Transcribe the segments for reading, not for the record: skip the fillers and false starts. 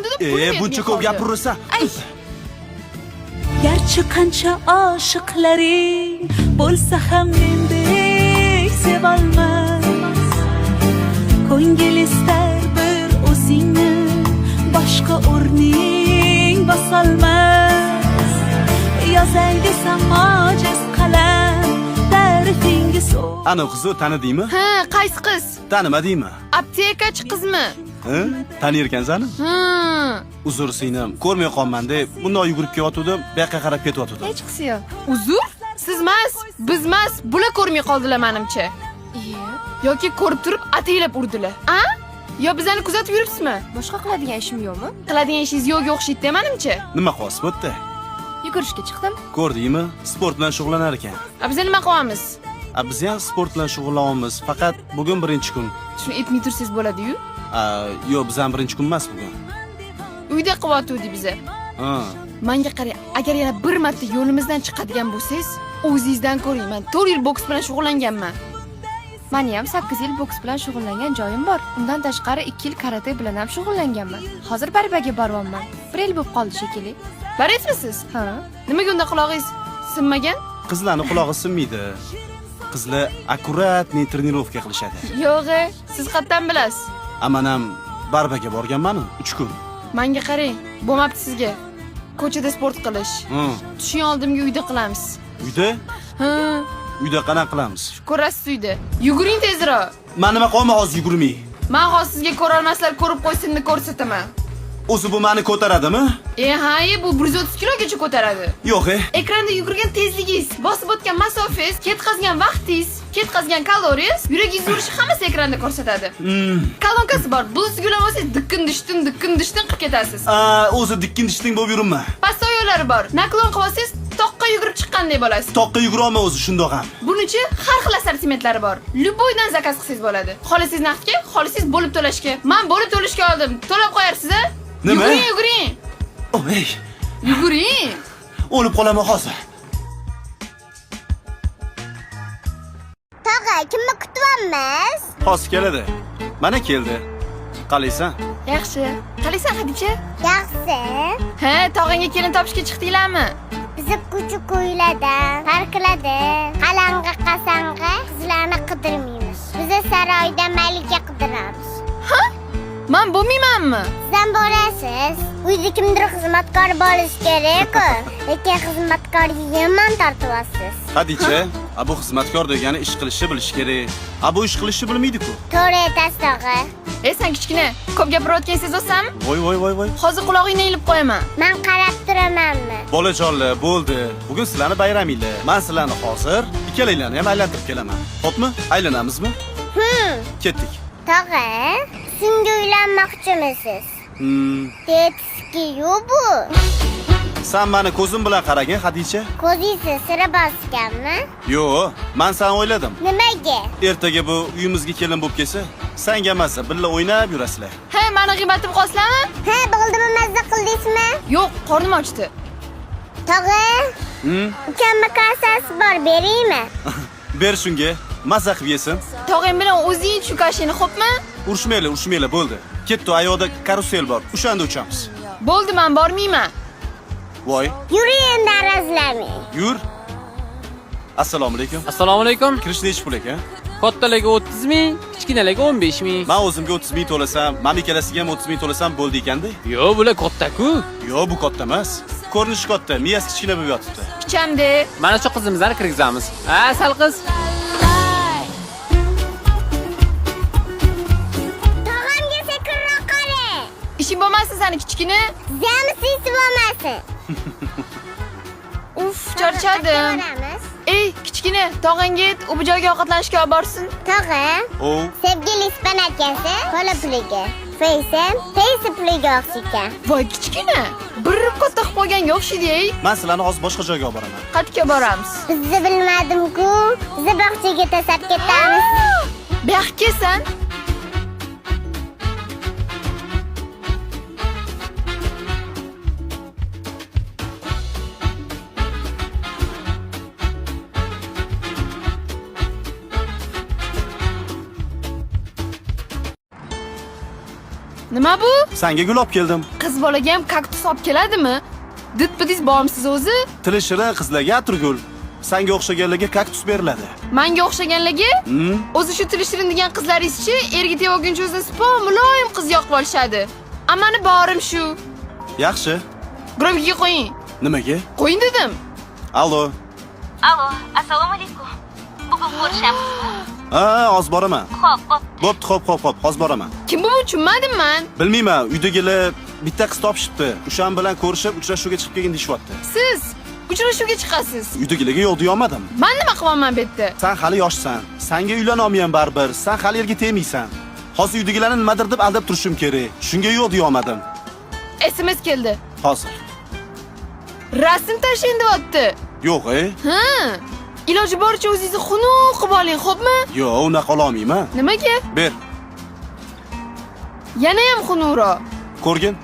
qilgandi deb pulim buncha ko'p gapiraversan. Ay, garchi qancha oshiqlaring bo'lsa ham mendek sevolmas, ko'ngil istar bir o'zingni boshqa o'rning bosolmas. Yozay desam ojiz qalam ta'rifinga so'z. Ana qizni tanidingmi? ha, qaysi qiz? Tanimadingmi? Aptekachi qizmi? Ha? Tanirkansan? Ha. Uzr singlim, ko'rmay qolman deb bundoq yugurib kelayotgandim, bu yoqqa qarab ketyotgandim. Hech qisi yo'q. Uzr? Sizmas, bizmas, bular ko'rmay qoldilar menimcha. Yoki ko'rib turib ataylab urdilar. A? Yo bizani kuzatib yuribsizmi? Boshqa qiladigan ishim yo'qmi? Qiladigan ishingiz yo'qga o'xshaydi menimcha. Nima qilyapsiz bu yerda? Yugurishga chiqdim. Ko'rdingmi? Sport bilan shug'ullanar ekan. A biz nima qilyapmiz? Biz ham sport bilan shug'ullanamiz, faqat bugun birinchi kun. Shuni aytmay tursangiz bo'ladi-yu. Yo'q, biz ham birinchi kun emas bugun. Uyda qilyotgandik biza. Ha. Menga qarang, agar yana bir marta yo'limizdan chiqadigan bo'lsangiz, o'zingizdan ko'ring. Men 4 yil boks bilan shug'ullanganman. Meni ham 8 yil boks bilan shug'ullangan joyim bor. Undan tashqari 2 yil karate bilan ham shug'ullanganman. Hozir barbaga boryapman. 1 yil bo'lib qoldi shekilli. Baryapmisiz? Ha. Nimaga unda qulog'ingiz sinmagan? Qizlarning qulog'i sinmaydi. Qizlar akkuratni trenirovka qilishadi. Yo'q, siz qayerdan bilasiz? Men ham barbaga borganman-ku 3 kun. Menga qarang, bo'lmabdi sizga. Ko'chada sport qilish. Tushing oldimga uyda qilamiz. Uyda? Ha, Uyda qanaqa qilamiz? ko'rasiz uyda. Yuguring tezroq. Men nima qilma hozir yugurmay. Men hozir sizga ko'ra olmaslar ko'rib qo'ysinni ko'rsataman. O'zi bu meni ko'taradimi? Ha, bu 130 kilogacha ko'taradi. Yo'q, Ekranda yugurgan tezligingiz, bosib o'tgan masofangiz, ketkazgan vaqtingiz, ketkazgan kaloriyangiz, yuragingiz urishi hammasi ekranda ko'rsatadi. Kalonkasi bor. Bu sizgular olsangiz dikkin dishtin qilib ketasiz. O'zi dikkin dishting bo'lib yuribmi? Past oyoqlari bor. Naklon qilsangiz toqqa yugurib chiqqanday bo'lasiz. Toqqa yugura olma o'zi shundoq ham. Buning uchun har xil assortimentlari bor. Luboydan zakaz qilsangiz bo'ladi. Xohlasangiz naqdga, xohlasangiz bo'lib to'lashga. Men bo'lib to'lashga oldim. To'lab qo'yarsiz a? Nima? Yuguring. Ey, Yuguring. o'lib qolaman hozir. Tog'a, kimni kutyapmiz? Hozir keladi. Mana keldi. Qalaysan? Yaxshi. Qalaysan Xadicha? Yaxshi. Ha, tog'angga kelin topishga chiqdinglarmi? Bizni kuchuk ko'ylada, parklarda, qalang'i qasang'i qizlarni qidirmaymiz. Biz saroyda malika qidiramiz. Men bo'lmaymanmi? Siz ham borasiz. Uyda kimdir xizmatkor bo'lish kerak-ku. Lekin xizmatkorga yomon tortyapsiz. Hadicha, bu xizmatkor degani ish qilishni bilish kerak. Bu ish qilishni bilmaydi-ku. To'g'ri aytasiz, tog'a. Sen kichkina, ko'p gapirayotgan sezasizmi? Voy. Hozir qulog'ingni ilib qo'yaman. Men qarab turamanmi? Bolajonlar, bo'ldi. Bugun sizlarni bayraminglar. Men sizlarni hozir ikkalanglarni ham aylantirib kelaman. Xo'pmi? Aylanamizmi? Ketdik. Tog'a, shunga uylanmoqchimisiz? Tetski yo'q bu. Sen meni ko'zim bilan qaragin, Hadicha. Ko'zingizni sira bosganmi? Yo'q, men seni o'yladim. Nimaga? Ertaga bu uyimizga kelin bo'lib kelsa, senga emas, billa o'ynab yurasizlar. Ha, meni g'iybatim qosizlarmi? Ha, bo'ldimi, mazza qildingizmi? Yo'q, qornim ochdi. Tog'a, ukamma kasasi bor, beraymi? Ber shunga, mazza qilib yesin. Tog'ang bilan o'zing shu kashini, xo'pmi? Urishmaylar, bo'ldi. Ketdi, ayoqda karusel bor. O'shanda uchamiz. Bo'ldi, men bormayman. Voy, Yuring endi arazlamang. yur. Assalomu alaykum. Assalomu alaykum. Kirish nechi pul ekan? Kattaligi 30 ming, kichkinaligi 15 ming. Men o'zimga 30 ming to'lasam, mamikkalasiga ham 30 ming to'lasam bo'ldi ekanda. Yo'q, bular katta-ku. Yo'q, bu katta emas. Ko'rinishi katta, miyasi kichkina bo'lib yotibdi. Kichamde. Mana shu qizimizni kirgizamiz. Sal qiz. Tog'amga sekinroq qarang. Ishing bo'lmasin seni kichkina. Zamisiz bo'lmasin. Uf, charchadim. Boramiz. Ey, kichkina, tog'angga ayt, u bu joyga ovqatlanishga olib borsin. Tog'a, sevgili ispan akasi qo'li puliga, Faysam teysi puliga o'xshagan. Voy kichkina, bir katta qilib qo'yganga o'xshaydi-ey. Men sizlarni hozir boshqa joyga olib boraman. Qayerga boramiz? Bizni bilmadim-ku. Biz bog'chaga tashlab ketamiz. Bu yoqqa kelsan. Nima bu? Senga gul olib keldim. Qiz bolaga ham kaktus olib keladimi? Did-bidiz bormisiz o'zi? Tili shirin qizlarga atirgul. Senga o'xshaganlarga kaktus beriladi. Menga o'xshaganlarga? O'zi shu tili shirin degan qizlaringizchi, erga tevoguncha o'zini sipo muloyim qiz yoqib olishadi. Ammani borim shu. Yaxshi. Gromkiga qo'ying. Nimaga? Qo'ying dedim. Allo. Alo, assalomu alaykum. Bugun ko'rishamizmi? Ha, hozir boraman. Xo'p. Xo'p, hozir boraman. Kim bu tushunmadim men. Bilmayman, uydagilar bitta qiz topishibdi. O'shan bilan ko'rishib, uchrashuvga chiqib kelgin deyapti. Siz uchrashuvga chiqasiz. Uydagilarga yo'q deyolmadim. Men nima qilaman bu yerda? Sen hali yoshsan. Senga uylanolmayman baribir. Sen hali yerga tegmaysan. Hozir uydagilarni nimadir deb aldab turishim kerak. Shunga yo'q deyolmadim. SMS keldi. Hozir. Rasm tashlang deyapti. Yo'q, Ha. Iloji boricha o'zingizni xunuk qilib oling, xo'pmi? Yo'q, unaqa ololmayman. Nimaga? Ber. Yana ham xunukroq. Ko'rgin.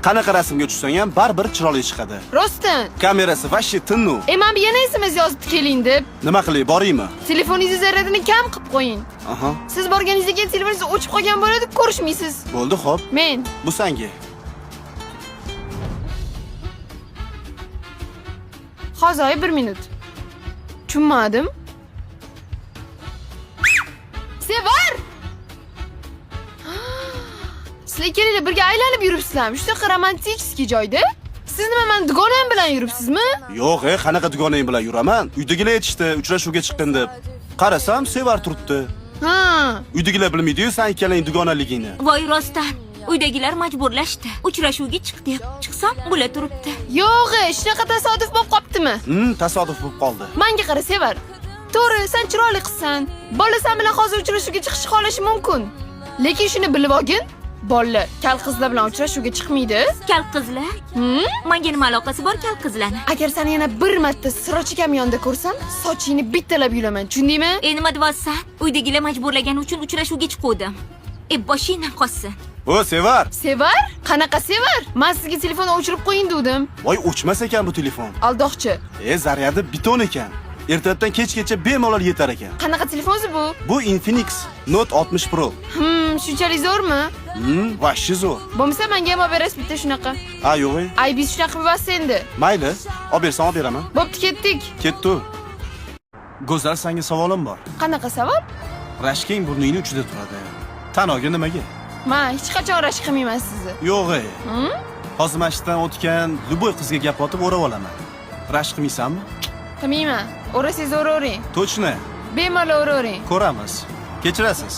Qanaqa rasmga tushsang ham baribir chiroyli chiqadi. Rostdan. Kamerasi vashi tinnu. Men bu yana SMS yozib keling deb. Nima qilay, boraymi? Telefoningizni zaryadini kam qilib qo'ying. Aha. Siz borganingizda keyin telefoningiz o'chib qolgan bo'ladi, ko'rishmaysiz. Bo'ldi, xo'p. Men Bu senga. hozir 1 minut. Tushunmadim. Sevar! Sizlar ikkalanglar birga aylanib yuribsizlarmi? Shunaqa romantik joyda? Siz nima men dugonam bilan yuribsizmi? Yo'q, qanaqa dugonang bilan yuraman? Uydagilar aytishdi, uchrashuvga chiqqin deb. Qarasam, Sevar turibdi. Ha. Uydagilar bilmaydi-yu, sen ikkalang dugonaligingni. Voy rostdan. Uydagilar majburlashdi. Uchrashuvga chiq deb. Chiqsam, bular turibdi. Yo'q, shunaqa tasodif bo'lib qoptimi? Tasodif bo'lib qoldi. Menga qara, Sevar. To'g'ri, sen chiroyli qizsan. Bolasan bilan hozir uchrashuvga chiqish xolashi mumkin. Lekin shuni bilib olgin. Bolalar kal qizlar bilan uchrashuvga chiqmaydi. Kal qizlar? Menga nima aloqasi bor kal qizlarni? Agar seni yana bir marta sirochikam yonida ko'rsam, sochingni bittalab yulaman. Tushundingmi? Nima deyapsan? Uydagilar majburlagani uchun uchrashuvga chiqdim. Boshingdan qolsin. O, Sevar. Sevar? Qanaqa Sevar? Men sizga telefonni o'chirib qo'ying dedim. Voy, o'chmas ekan bu telefon. Aldoqchi. Zaryadi biton ekan. Ertalabdan kechgacha bemalol yetar ekan. Qanaqa telefonsiz bu? Bu Infinix Note 60 Pro. Shunchalik zo'rmi? Vashi zo'r. Bo'lmasa menga ham olib berasiz bitta shunaqa. Ha, yo'q. Aybis shunaqa qilib endi. Mayli, olib bersam olib beraman. Bo'pti, ketdik. Ketdi. Go'zal, senga savolim bor. Qanaqa savol? Rashking burningning uchida turadi. Tanoga nimaga? Men hech qachon rashk qilmayman sizni. Yo'q. Hozir mashqdan o'tgan luboy qizga gap otib o'rab olaman. Rashk qilmaysanmi? Qilmayman. O'rasangiz o'ravering. Точно. Bemalol o'ravering. Ko'ramiz. Kechirasiz.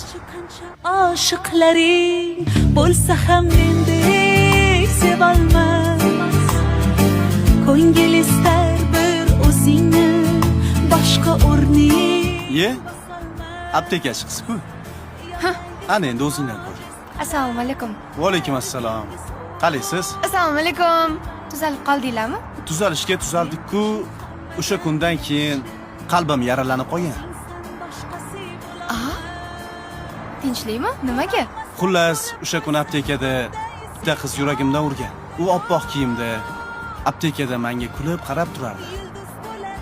Oshiqlaring bo'lsa ham mendek sevolmas. Ko'ngil istar bir o'zingni boshqa o'rning. Ye? Apteka chiqsiz-ku. Ana endi o'zingdan ko'r. Assalomu alaykum. Va alaykum assalom. Qalaysiz? Assalomu alaykum. Tuzalib qoldinglarmi? Tuzalishga tuzaldik-ku. O'sha kundan keyin qalbim yaralanib qolgan. Tinchlikmi? Nimaga? Xullas, o'sha kun aptekada bitta qiz yuragimdan urgan. U oppoq kiyimda aptekada menga kulib qarab turardi.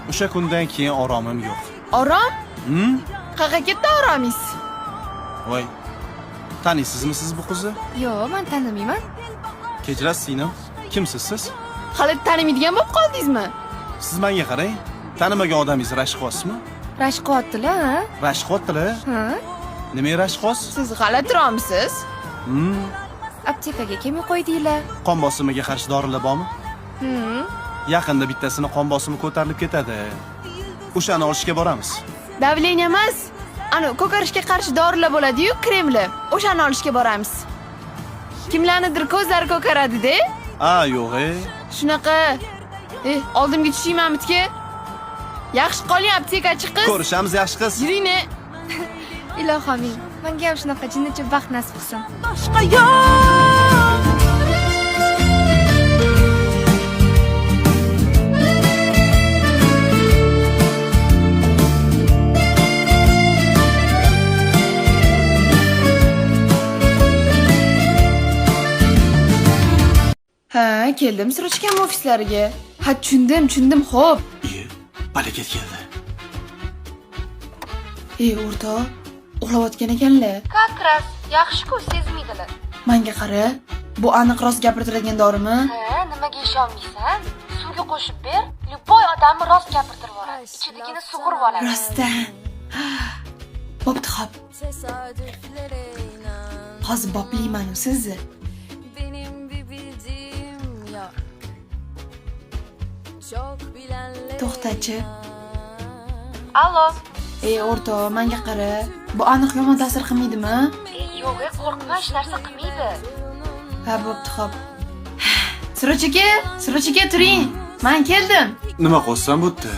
O'sha kundan keyin oromim yo'q. Orom? Qayerga ketdi oromingiz? Voy. Taniysizmi siz bu qizni? Yo'q, men tanimayman. Kechirasiz, singlim. Kimsiz siz? Hali tanimaydigan bo'lib qoldingizmi? Siz menga qarang. Tanimagan odamingiz rashk qilyapsizmi? Rashk qilyaptilar, ha? Rashk qilyaptilar? Ha? Nimaga rashk qilyapsiz? Siz g'alati turibsiz. Aptekaga kelmay qo'ydinglar. Qon bosimiga qarshi dorilar bormi? Yaqinda bittasini qon bosimi ko'tarilib ketadi. O'shani olishga boramiz. Davleniya emas. Ana ko'karishga qarshi dorilar bo'ladi-yu, kremli. O'shani olishga boramiz. Kimlarnidir ko'zlari ko'karadi-da? Yo'q. Shunaqa. Oldimga tushiymanmi-ki? Yaxshi qoling, aptekachi qiz. Ko'rishamiz, yaxshi qiz. Yuring-ne. Ilohim, menga ham shunaqa jinnicha baxt nasib qilsin. Boshqa yo'q. Ha, keldim Sirochkam ofislariga. Ha, tushundim, xo'p. Balaket keldi. O'rtoq, uxlayotgan ekanlar. Как раз, yaxshi-ku, sezmaydilar. Menga qara, bu aniq rost gapirtiradigan dorimi? Ha, nimaga ishonmaysan? Suvga qo'shib ber, любой odamni rost gapirtirib yuboradi. Ichidagini sug'urib oladi. Rostdan. Bo'pti, xo'p. Hozir boplayman sizni. To'xtachi. Allo. Ey o'rtoq, menga qara. Bu aniq yomon ta'sir qilmaydimi? Yo'q, qo'rqma, hech narsa qilmaydi. Ha, bo'pti, xo'p. Siroch aka, turing. Men keldim. Nima qilsam bo'pti?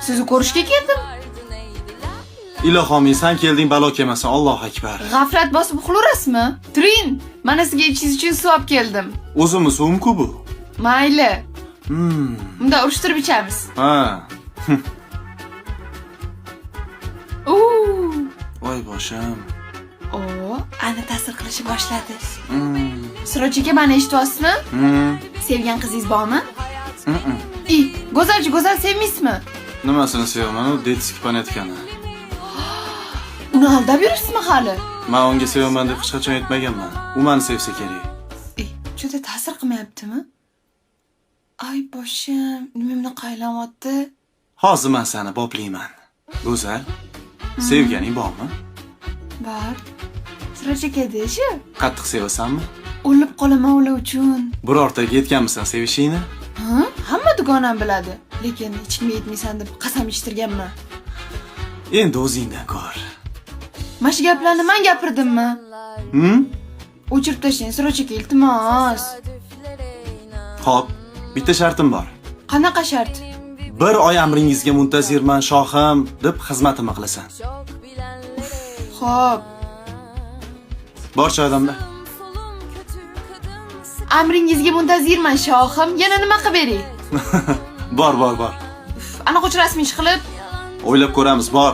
Sizni ko'rishga keldim. Ilohim, sen kelding, balo kelmasin. Allohu akbar. G'aflat bosib uxlaysizmi? Turing. Mana sizga ichingiz uchun suv olib keldim. O'zimni suvim-ku bu. Mayli. Unda urishtirib ichamiz. Ha. Voy boshim. Ana ta'sir qilishni boshladi. Siroch aka, meni eshityapsizmi? Sevgan qizingiz bormi? Go'zal sevmaysizmi? Nimasini sevaman, u detskiy panayotgani. Uni aldab yuribsizmi hali? Men unga sevaman deb hech qachon aytmaganman. U meni sevsa kerak. Juda ta'sir qilmayaptimi? Ay boshim, nimamni qaylanyapti? Hozir men seni boplayman. Go'zal, sevganing bormi? Bor. Siroch aka deshi? Qattiq sevasanmi? O'lib qolaman ular uchun. Birortaga yetganmisan sevishingni? Hamma dugonam biladi. Lekin hech kimga yetmaysan deb qasam ichtirganman. Endi o'zingdan ko'r. Mana shu gaplarni men gapirdimmi? O'chirib tashlang, Siroch aka, iltimos. Xo'p, bitta shartim bor. Qanaqa shart? 1 oy amringizga muntazirman shohim deb xizmatimni qilasan. Xo'p. Bor choydamda. Amringizga muntazirman shohim. Yana nima qilib beray? Bor. Anaqa rasmiy ish qilib O'ylab ko'ramiz, bor.